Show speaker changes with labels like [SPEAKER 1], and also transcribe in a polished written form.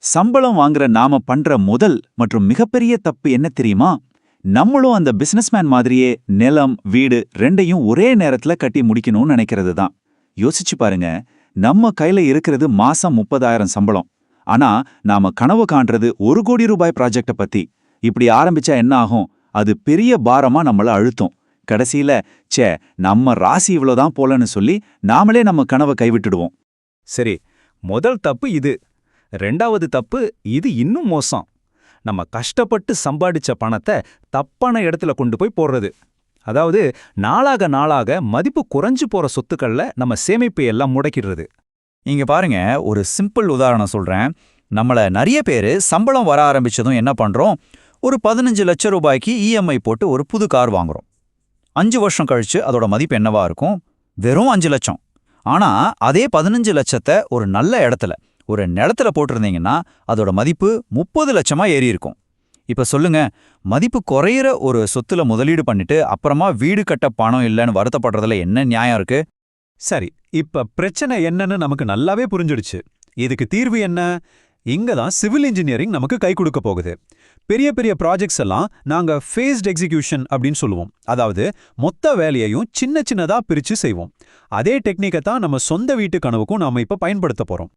[SPEAKER 1] சம்பளம் வாங்குற நாம பண்ற முதல் மற்றும் மிகப்பெரிய தப்பு என்ன தெரியுமா? நம்மளும் அந்த பிசினஸ்மேன் மாதிரியே நிலம், வீடு ரெண்டையும் ஒரே நேரத்துல கட்டி முடிக்கணும்னு நினைக்கிறது தான். யோசிச்சு பாருங்க, நம்ம கையில இருக்கிறது மாசம் 30,000 சம்பளம். ஆனா நாம கனவு காண்றது 1 கோடி ரூபாய் ப்ராஜெக்ட பத்தி. இப்படி ஆரம்பிச்சா என்ன ஆகும்? அது பெரிய பாரமா நம்மள அழுத்தும். கடைசியில ச்சே, நம்ம ராசி இவ்வளவுதான் போலன்னு சொல்லி நாமளே நம்ம கனவை கைவிட்டுடுவோம்.
[SPEAKER 2] சரி, முதல் தப்பு இது. ரெண்டாவது தப்பு இது இன்னும் மோசம். நம்ம கஷ்டப்பட்டு சம்பாதிச்ச பணத்தை தப்பான இடத்துல கொண்டு போய் போடுறது. அதாவது நாளாக நாளாக மதிப்பு குறைஞ்சு போற சொத்துக்கள்ல நம்ம சேமிப்பை எல்லாம் முடக்கிடுறது.
[SPEAKER 3] இங்க பாருங்க, ஒரு சிம்பிள் உதாரணம் சொல்றேன். நம்மள நிறைய பேரு சம்பளம் வர ஆரம்பிச்சதும் என்ன பண்றோம்? ஒரு 15 லட்சம் ரூபாய்க்கு இஎம்ஐ போட்டு ஒரு புது கார் வாங்குறோம். 5 வருஷம் கழிச்சு அதோட மதிப்பு என்னவா இருக்கும்? வெறும் 5 லட்சம். ஆனா அதே 15 லட்சத்தை ஒரு நல்ல இடத்துல, ஒரு நிலத்துல போட்டிருந்தீங்கன்னா அதோட மதிப்பு 30 லட்சமா ஏறி இருக்கும். இப்ப சொல்லுங்க, மதிப்பு குறையிற ஒரு சொத்துல முதலீடு பண்ணிட்டு அப்புறமா வீடு கட்ட பணம் இல்லைன்னு வருத்தப்படுறதுல என்ன நியாயம் இருக்கு?
[SPEAKER 2] சரி, இப்ப பிரச்சனை என்னன்னு நமக்கு நல்லாவே புரிஞ்சிடுச்சு. இதுக்கு தீர்வு என்ன? இங்க தான் சிவில் இன்ஜினியரிங் நமக்கு கை கொடுக்க போகுது. பெரிய பெரிய ப்ராஜெக்ட்ஸ் எல்லாம் நாங்க ஃபேஸ்ட் எக்ஸிகியூஷன் அப்படின்னு சொல்லுவோம். அதாவது மொத்த வேலையையும் சின்ன சின்னதா பிரிச்சு செய்வோம். அதே டெக்னிக்கை தான் நம்ம சொந்த வீட்டு கனவுக்கும் நாம இப்ப பயன்படுத்த போறோம்.